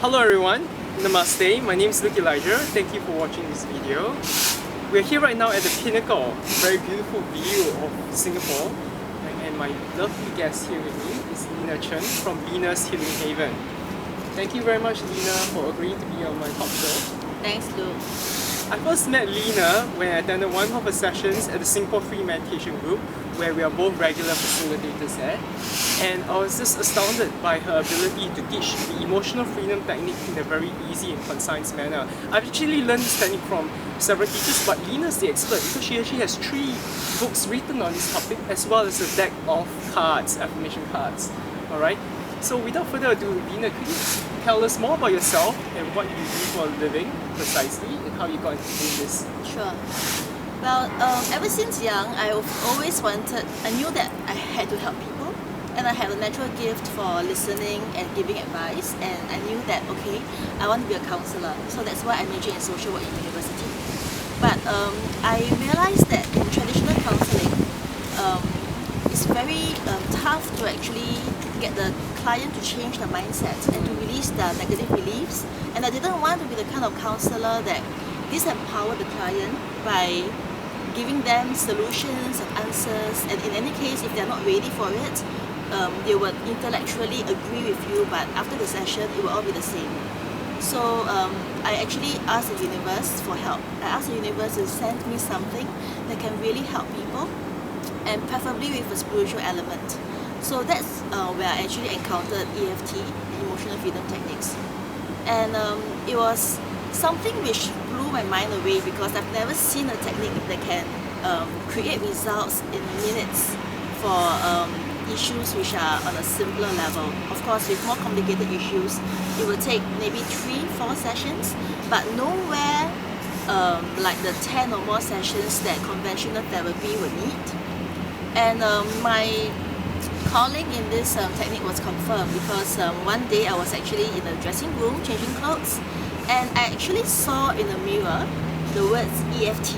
Hello everyone, Namaste, my name is Luke Elijah. Thank you for watching this video. We're here right now at the pinnacle, very beautiful view of Singapore. And my lovely guest here with me is Lena Chen from Venus Healing Haven. Thank you very much, Lena, for agreeing to be on my talk show. Thanks, Luke. I first met Lena when I attended one of her sessions at the Singapore Free Meditation Group, where we are both regular facilitators at. And I was just astounded by her ability to teach the emotional freedom technique in a very easy and concise manner. I've actually learned this technique from several teachers, but Lena's the expert because she actually has 3 books written on this topic, as well as a deck of cards, affirmation cards. Alright? So without further ado, Lena, could you tell us more about yourself and what you do for a living precisely and how you got into doing this? Sure. Well, ever since young, I knew that I had to help people, and I had a natural gift for listening and giving advice, and I knew that, okay, I want to be a counsellor, so that's why I majored in social work in university. But I realized that in traditional counselling, it's very tough to actually get the client to change their mindset and to release their negative beliefs. And I didn't want to be the kind of counsellor that disempower the client by giving them solutions and answers, and in any case, if they're not ready for it, they would intellectually agree with you, but after the session, it will all be the same. So I actually asked the universe for help. I asked the universe to send me something that can really help people, and preferably with a spiritual element. So that's where I actually encountered EFT, Emotional Freedom Techniques. And it was something which blew my mind away because I've never seen a technique that can create results in minutes for issues which are on a simpler level. Of course, with more complicated issues, it will take maybe 3-4 sessions, but nowhere like the 10 or more sessions that conventional therapy would need. And my calling in this technique was confirmed because one day I was actually in the dressing room changing clothes, and I actually saw in the mirror the words EFT.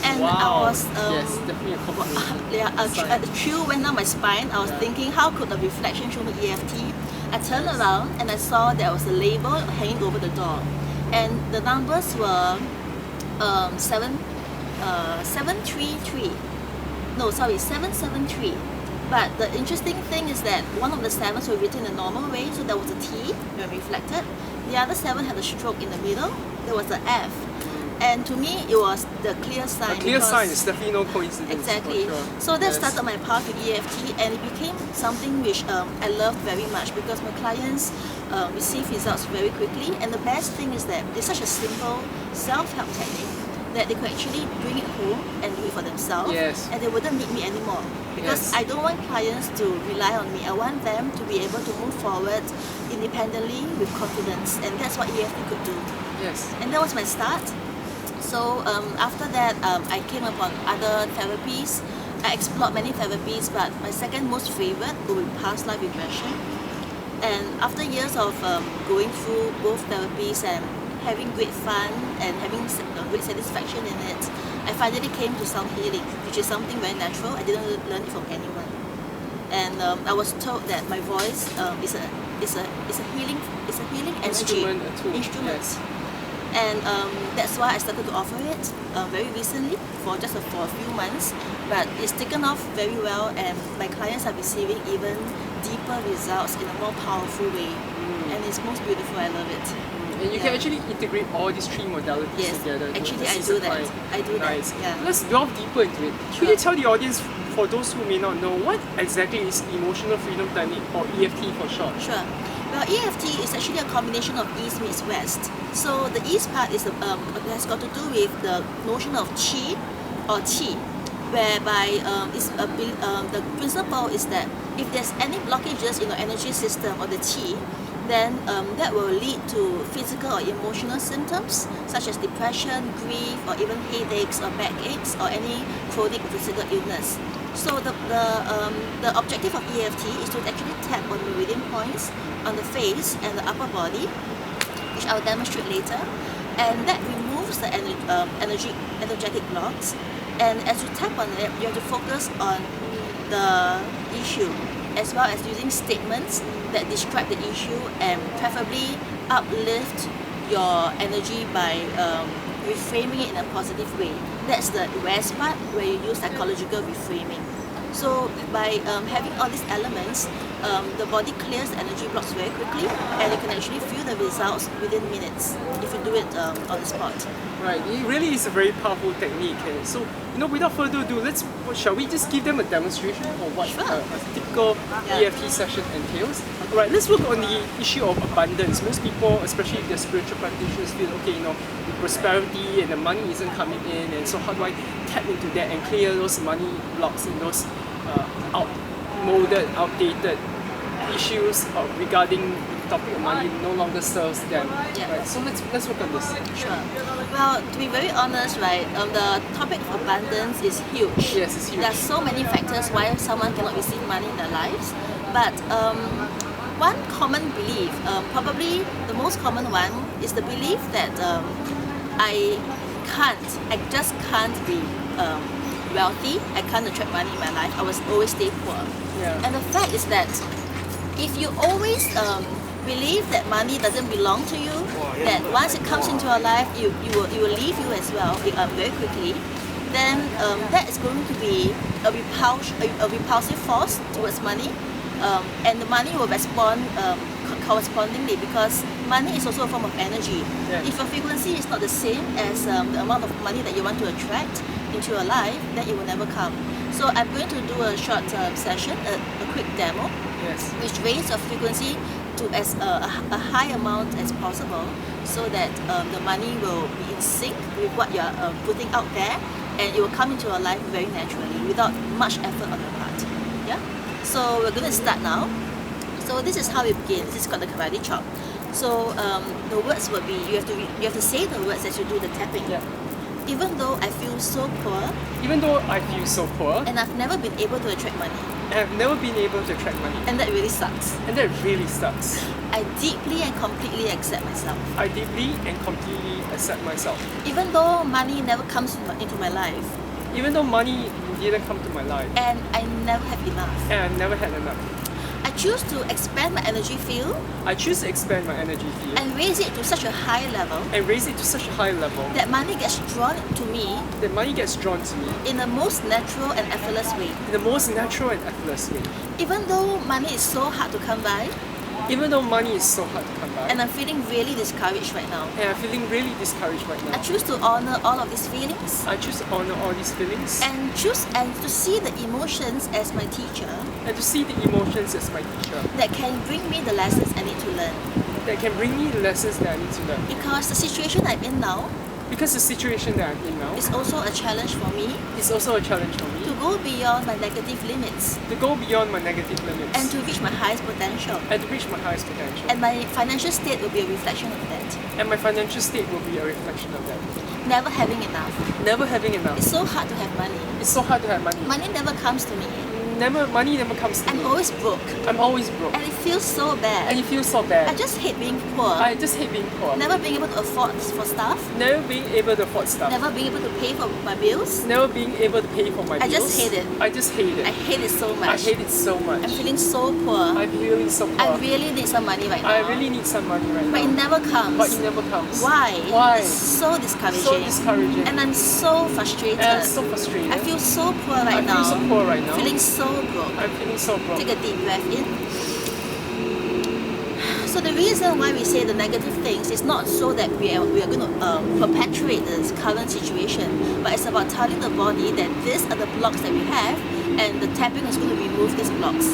And Wow. I was Yes, definitely a compliment. a chill went down my spine. I was thinking, how could a reflection show me EFT? I turned around and I saw there was a label hanging over the door, and the numbers were 733. No, sorry, 773. But the interesting thing is that one of the 7s were written in a normal way, so there was a T when reflected. The other 7 had a stroke in the middle. There was an F. And to me, it was the clear sign. A clear sign is definitely no coincidence. Exactly. For sure. So that Yes. started my path with EFT, and it became something which I loved very much because my clients receive results very quickly. And the best thing is that it's such a simple self-help technique that they could actually bring it home and do it for themselves, Yes. and they wouldn't need me anymore because Yes. I don't want clients to rely on me. I want them to be able to move forward independently with confidence, and that's what EFT could do. Yes. And that was my start. So after that, I came upon other therapies. I explored many therapies, but my second most favorite would be past life regression. And after years of going through both therapies and having great fun and having great satisfaction in it, I finally came to sound healing, which is something very natural. I didn't learn it from anyone. And I was told that my voice is a healing energy Instrument. Yes. And that's why I started to offer it very recently for a few months, but it's taken off very well, and my clients are receiving even deeper results in a more powerful way, and it's most beautiful. I love it. And you can actually integrate all these 3 modalities Yes, together. to actually I assist do the that. client. I do that. Nice. Yeah. Let's delve deeper into it. Could you tell the audience, for those who may not know, what exactly is Emotional Freedom Technique, or EFT for short? Sure. Well, EFT is actually a combination of East meets West. So the East part is has got to do with the notion of Qi or Qi, whereby the principle is that if there's any blockages in your energy system or the Qi, then that will lead to physical or emotional symptoms such as depression, grief, or even headaches or backaches or any chronic physical illness. So the objective of EFT is to actually tap on meridian points on the face and the upper body, which I'll demonstrate later, and that removes the energetic blocks. And as you tap on it, you have to focus on the issue, as well as using statements that describe the issue and preferably uplift your energy by reframing it in a positive way. That's the rest part where you use psychological reframing. So by having all these elements, the body clears the energy blocks very quickly, and you can actually feel the results within minutes if you do it on the spot. Right, it really is a very powerful technique. So, without further ado, shall we just give them a demonstration of what Sure. a typical EFT session entails? Alright, let's work on the issue of abundance. Most people, especially if they're spiritual practitioners, feel the prosperity and the money isn't coming in, and so how do I tap into that and clear those money blocks and those outdated issues regarding the topic of money no longer serves them. Yeah. Right, so let's work on this. Sure. Well, to be very honest, right, the topic of abundance is huge. Yes, it's huge. There are so many factors why someone cannot receive money in their lives, but one common belief, probably the most common one, is the belief that I just can't be wealthy. I can't attract money in my life. I will always stay poor. Yeah. And the fact is that if you always believe that money doesn't belong to you, that once it comes into your life, it will leave you as well very quickly, then that is going to be a repulsive force towards money, and the money will respond correspondingly, because money is also a form of energy. Yeah. If your frequency is not the same as the amount of money that you want to attract into your life, then it will never come. So I'm going to do a short session, a quick demo, Yes. which raise your frequency to as a high amount as possible, so that the money will be in sync with what you're putting out there, and it will come into your life very naturally without much effort on your part. Yeah. So we're going to start now. So this is how it begins. This is called the karate chop. So the words will be, you have to say the words as you do the tapping. Yeah. Even though I feel so poor, Even though I feel so poor, and I've never been able to attract money, and I've never been able to attract money, and that really sucks. and that really sucks. I deeply and completely accept myself. I deeply and completely accept myself. Even though money never comes into my life, Even though money didn't come to my life, and I never have enough, and I've never had enough, I choose to expand my energy field I choose to expand my energy field and raise it to such a high level and raise it to such a high level that money gets drawn to me that money gets drawn to me in the most natural and effortless way. in the most natural and effortless way. Even though money is so hard to come by, Even though money is so hard to come by, and I'm feeling really discouraged right now, and I'm feeling really discouraged right I now, choose to honor all of these feelings I choose to honor all these feelings and to see the emotions as my teacher and to see the emotions as my teacher that can bring me the lessons I need to learn. that can bring me the lessons that I need to learn. Because the situation I'm in now Because the situation that I'm in now is also a challenge for me is also a challenge for to me go beyond my negative limits to go beyond my negative limits and to reach my highest potential. and to reach my highest potential. And my financial state will be a reflection of that. And my financial state will be a reflection of that. Never having enough. Never having enough. It's so hard to have money. It's so hard to have money. Money never comes to me. Money never comes to I'm me. always broke. I'm always broke. And it feels so And bad. you feel so I bad. just hate being poor. I just hate being poor. Never being able to afford for stuff. Never being able to afford stuff. Never being able to pay for my bills. Never being able to pay for my I bills. just hate it. I just hate it. I hate it so I much. hate it so much. I'm feeling so poor. I'm feeling so poor. I really need some money right now. I really need some money right But it now. never comes. But it never comes. Why? Why? It's so discouraging. So discouraging. And I'm so frustrated. And I'm so frustrated. I feel so poor right I now. feel so poor right now. Feeling so broke. I'm feeling so broke. Take a deep breath in. So the reason why we say the negative things is not so that we are going to perpetuate this current situation, but it's about telling the body that these are the blocks that we have, and the tapping is going to remove these blocks.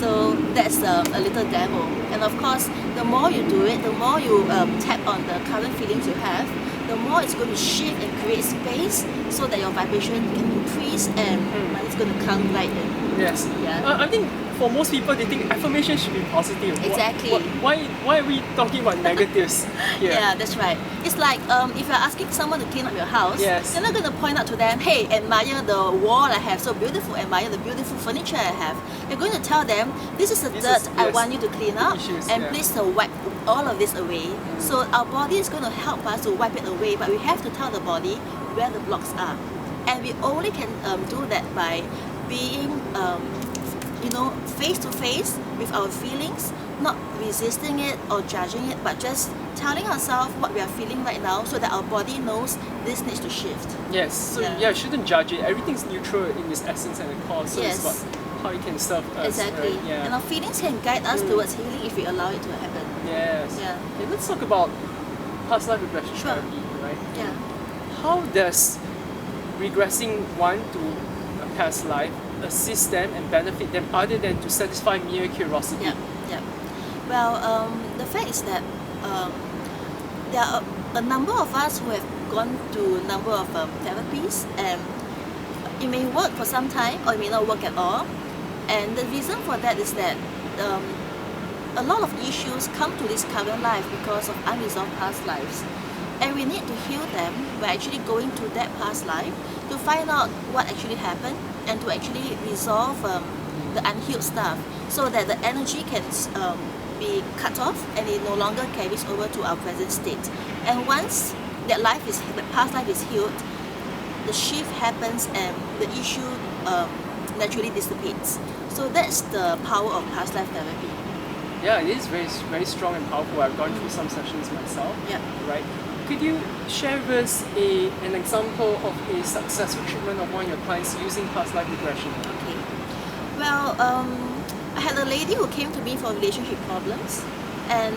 So that's a little demo. And of course, the more you do it, the more you tap on the current feelings you have, the more it's going to shift and create space so that your vibration can increase and it's going to come right in. Yes. Yeah. I think for most people, they think affirmation should be positive. Exactly. Why are we talking about negatives here? Yeah, that's right. It's like if you're asking someone to clean up your house, Yes. you're not going to point out to them, hey, admire the wall I have, so beautiful, admire the beautiful furniture I have. You're going to tell them, this is the dirt I want you to clean up, Issues, and yeah. please wipe all of this away. So our body is going to help us to wipe it away, but we have to tell the body where the blocks are. And we only can do that by being face to face with our feelings, not resisting it or judging it, but just telling ourselves what we are feeling right now so that our body knows this needs to shift. Yes, so Yeah. shouldn't judge it. Everything's neutral in its essence and the cause, so Yes. it's about how it can serve us. Exactly. Right? Yeah. And our feelings can guide us towards healing if we allow it to happen. Yes. Yeah. Okay, let's talk about past life regression Sure. therapy, right? Yeah. How does regressing one to a past life assist them and benefit them other than to satisfy mere curiosity? Yeah. Yeah. Well, the fact is that there are a number of us who have gone to a number of therapies, and it may work for some time or it may not work at all. And the reason for that is that a lot of issues come to this current life because of unresolved past lives. And we need to heal them by actually going to that past life to find out what actually happened and to actually resolve the unhealed stuff so that the energy can be cut off and it no longer carries over to our present state. And once the past life is healed, the shift happens and the issue naturally dissipates. So that's the power of past life therapy. Yeah, it is very, very strong and powerful. I've gone through some sessions myself. Yeah. Right. Could you share with us an example of a successful treatment of one of your clients using past life regression? Okay. Well, I had a lady who came to me for relationship problems, and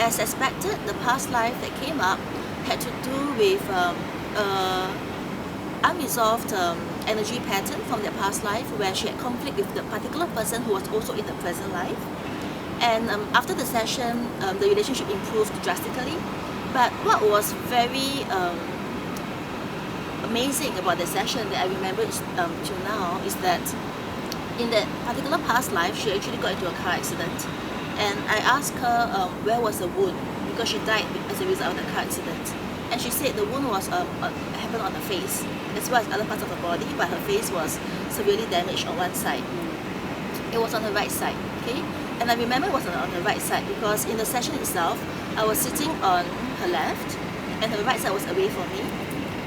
as expected, the past life that came up had to do with unresolved energy pattern from their past life where she had conflict with the particular person who was also in the present life. And after the session, the relationship improved drastically. But what was very amazing about the session that I remember till now is that in that particular past life, she actually got into a car accident. And I asked her where was the wound, because she died as a result of the car accident. And she said the wound was happened on her face, as well as other parts of her body, but her face was severely damaged on one side. It was on her right side, okay? And I remember it was on her right side because in the session itself, I was sitting on her left and her right side was away from me.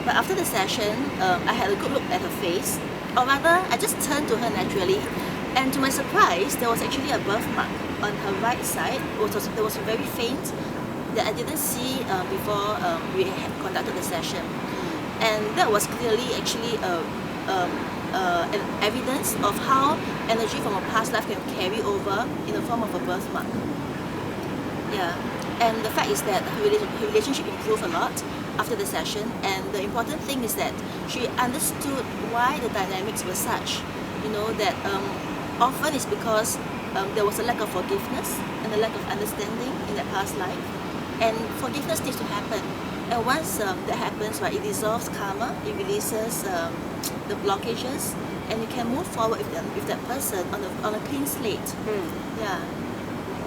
But after the session, I had a good look at her face, or rather, I just turned to her naturally, and to my surprise, there was actually a birthmark on her right side. It was very faint that I didn't see before we had conducted the session. And that was clearly actually an evidence of how energy from a past life can carry over in the form of a birthmark. Yeah, and the fact is that her relationship improved a lot after the session, and the important thing is that she understood why the dynamics were such. You know, that often it's because there was a lack of forgiveness and a lack of understanding in that past life, and forgiveness needs to happen. And once that happens, right, it dissolves karma, it releases the blockages, and you can move forward with that person on a clean slate. Yeah.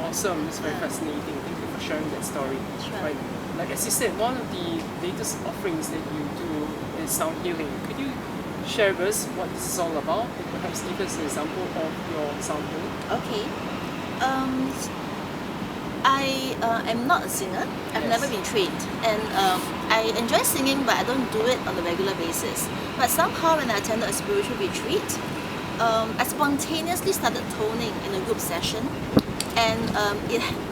Awesome, it's very Yeah. fascinating. Thank you for sharing that story. Sure. Right. Like as you said, one of the latest offerings that you do is sound healing. Could you share with us what this is all about and perhaps give us an example of your sound healing? Okay. I am not a singer. I've Yes. never been trained, and I enjoy singing, but I don't do it on a regular basis. But somehow, when I attended a spiritual retreat, I spontaneously started toning in a group session, and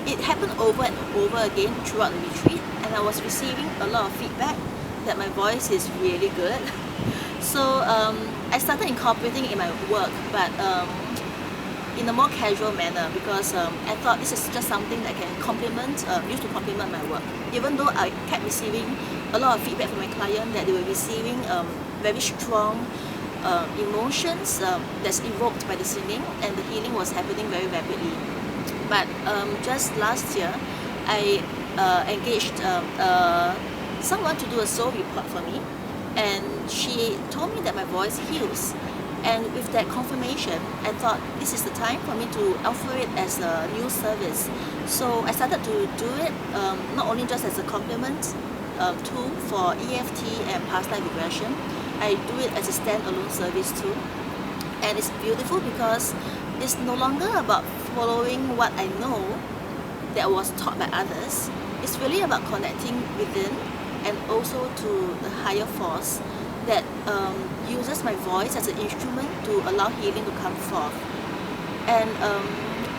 it happened over and over again throughout the retreat, and I was receiving a lot of feedback that my voice is really good. So I started incorporating it in my work, but in a more casual manner, because I thought this is just something that can use to complement my work. Even though I kept receiving a lot of feedback from my client that they were receiving very strong emotions that's evoked by the singing, and the healing was happening very rapidly. But just last year, I engaged someone to do a soul report for me, and she told me that my voice heals. And with that confirmation, I thought this is the time for me to offer it as a new service. So I started to do it not only just as a complement tool for EFT and past life regression, I do it as a standalone service too. And it's beautiful because it's no longer about following what I know that was taught by others. It's really about connecting within and also to the higher force that uses my voice as an instrument to allow healing to come forth. And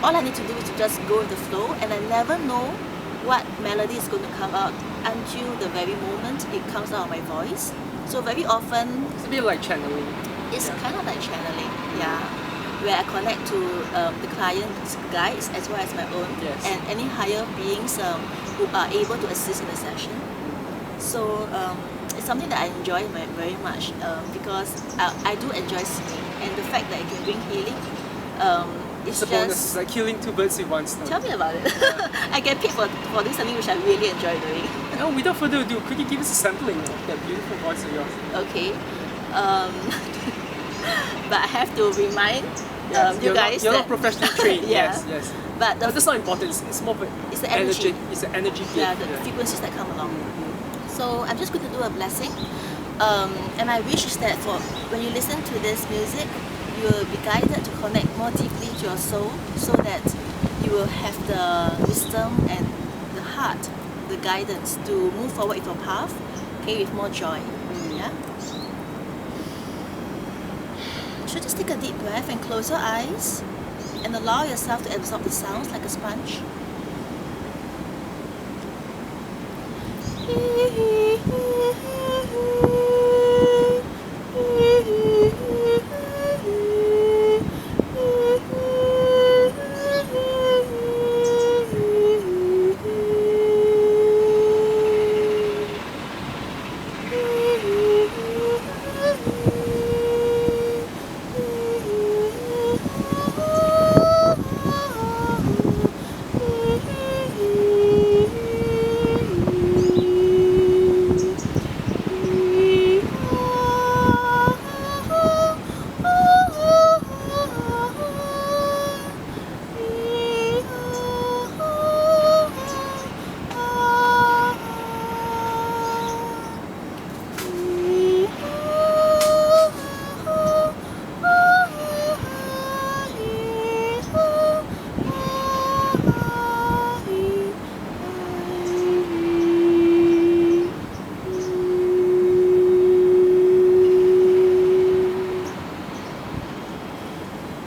all I need to do is to just go with the flow, and I never know what melody is going to come out until the very moment it comes out of my voice. So very often It's a bit like channeling. it's Yeah. kind of like channeling, yeah, where I connect to the client's guides as well as my own, Yes. and any higher beings who are able to assist in the session. So it's something that I enjoy very much because I do enjoy singing, and the fact that it can bring healing, It's it's a bonus. It's just. like killing two birds with one stone. Tell me about it. I get paid for doing something which I really enjoy doing. Now, without further ado, could you give us a sampling of that beautiful voice of yours? Okay. But I have to remind Yes, you guys you're that not professionally trained. Yeah. Yes, yes. But But that's not important. It's more of It's the energy. It's the energy gift. yeah, the frequencies that come along. So I'm just going to do a blessing, and my wish is that for when you listen to this music, you will be guided to connect more deeply to your soul, so that you will have the wisdom and the heart, the guidance to move forward with your path, okay, with more joy. Yeah. So just take a deep breath and close your eyes, and allow yourself to absorb the sounds like a sponge.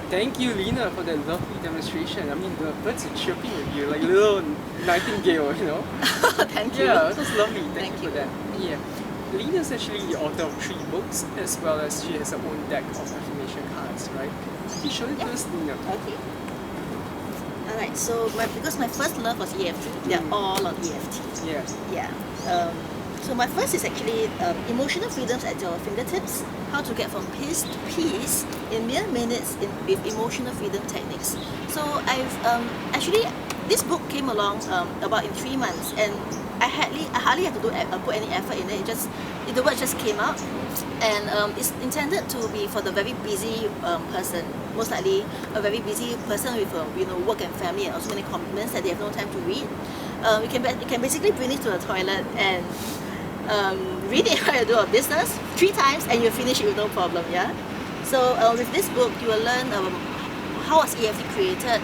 Thank you, Lena, for that lovely demonstration. I mean, the birds are chirping with you like a little nightingale, you know? Thank you. Yeah, that's lovely. Thank Thank you for you. that. Yeah. Lena is actually the author of 3 books, as well as she has her own deck of affirmation cards, right? Can you show it to Yeah. us, Lena? Okay. Alright, so because my first love was EFT, they're all on EFT. Yeah. Yeah. So my first is actually emotional freedoms at your fingertips. How to get from peace to peace in mere minutes with emotional freedom techniques. So I've actually this book came along about in 3 months, and I hardly had to put any effort in it. The word just came out, and it's intended to be for the very busy person, most likely a very busy person with work and family and also many commitments that they have no time to read. You can basically bring it to the toilet and read it while you do a business 3 times, and you finish it with no problem. Yeah. So with this book, you will learn how was EFT created,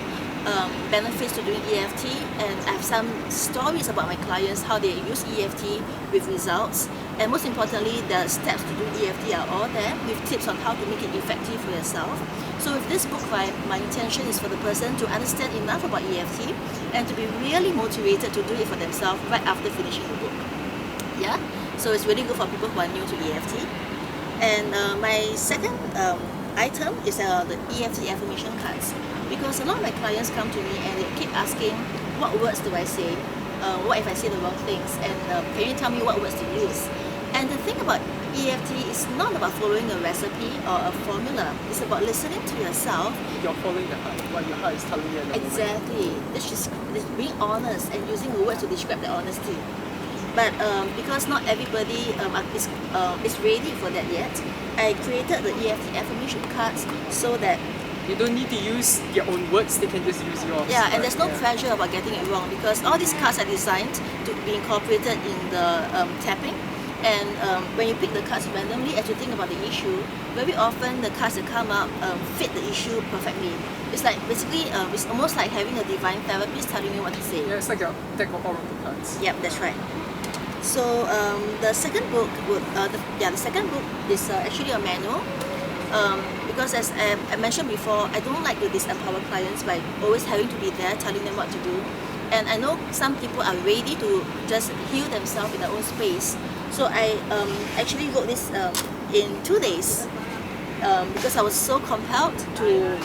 benefits to doing EFT, and I have some stories about my clients, how they use EFT with results, and most importantly, the steps to do EFT are all there with tips on how to make it effective for yourself. So with this book, my intention is for the person to understand enough about EFT and to be really motivated to do it for themselves right after finishing the book. Yeah, so it's really good for people who are new to EFT. And my second item is the EFT affirmation cards, because a lot of my clients come to me and they keep asking, what words do I say? What if I say the wrong things? And can you tell me what words to use? And the thing about EFT is not about following a recipe or a formula. It's about listening to yourself. You're following the heart, what your heart is telling you at the moment. Exactly. This is being honest and using the words to describe the honesty. But because not everybody is ready for that yet, I created the EFT affirmation cards so that You don't need to use their own words, they can just use yours. yeah, and there's no Yeah. pressure about getting it wrong, because all these cards are designed to be incorporated in the tapping. And when you pick the cards randomly as you think about the issue, very often the cards that come up fit the issue perfectly. It's like basically it's almost like having a divine therapist telling you what to say. Yeah, it's like a deck of oracle cards. Yep, that's right. So the second book the second book is actually a manual because as I mentioned before, I don't like to disempower clients by always having to be there telling them what to do. And I know some people are ready to just heal themselves in their own space. So I actually wrote this in 2 days because I was so compelled to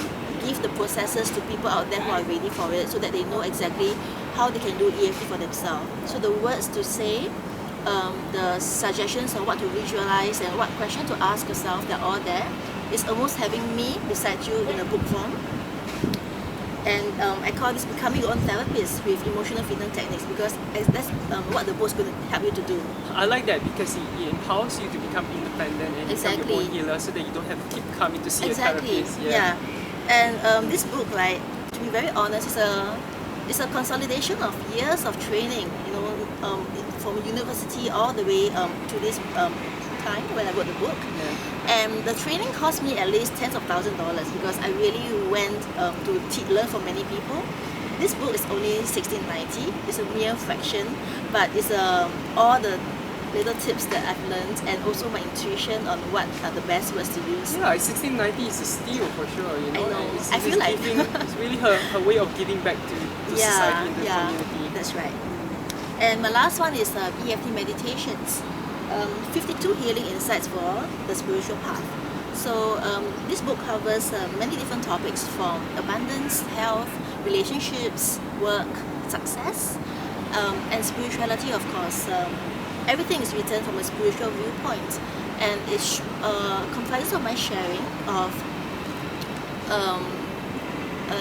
give the processes to people out there who are ready for it, so that they know exactly how they can do EFT for themselves. So the words to say, the suggestions on what to visualize and what question to ask yourself, they're all there. It's almost having me beside you in a book form. And I call this becoming your own therapist with emotional freedom techniques, because that's what the book's going to help you to do. I like that because it empowers you to become independent and become your own healer, so that you don't have to keep coming to see a therapist. Yeah. And this book, right, to be very honest, it's a consolidation of years of training, you know, from university all the way to this time when I wrote the book. And the training cost me at least tens of thousands of dollars, because I really went to learn from many people. This book is only $16.90. It's a mere fraction, but it's all the little tips that I've learned, and also my intuition on what are the best words to use. Yeah, $16.90 is a steal for sure. You know, I know. It's, I feel like it's really her way of giving back to society and the community. That's right. And my last one is EFT meditations. 52 healing insights for the spiritual path. So this book covers many different topics, from abundance, health, relationships, work, success, and spirituality, of course. Everything is written from a spiritual viewpoint, and it comprises of my sharing of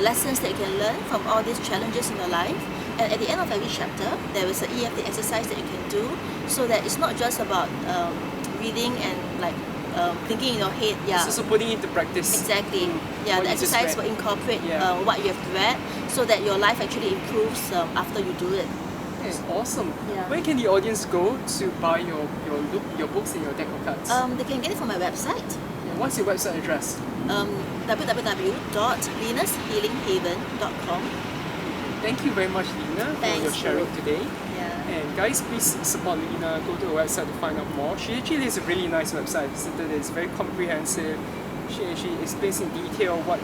lessons that you can learn from all these challenges in your life. And at the end of every chapter, there is an EFT exercise that you can do, so that it's not just about reading and like thinking in your head. It's also putting it into practice. Exactly. Yeah, the exercise will incorporate what you have read, so that your life actually improves after you do it. It's awesome. Yeah. Where can the audience go to buy your books and your deck of cards? They can get it from my website. What's your website address? www.venushealinghaven.com. Thank you very much, Lena, for your sharing today. Yeah. And guys, please support Lena. Go to her website to find out more. She actually has a really nice website. Visited it. It's very comprehensive. She explains in detail what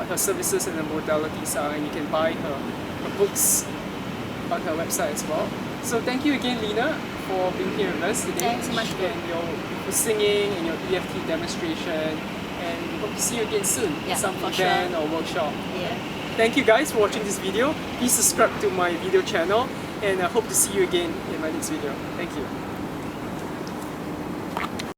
her services and the modalities are, and you can buy her books on her website as well. So thank you again, Lena, for being here with us today. Thanks so much. And your singing and your EFT demonstration. And we hope to see you again soon Yeah, at some for event sure. or workshop. Yeah. Thank you guys for watching this video. Please subscribe to my video channel, and I hope to see you again in my next video. Thank you.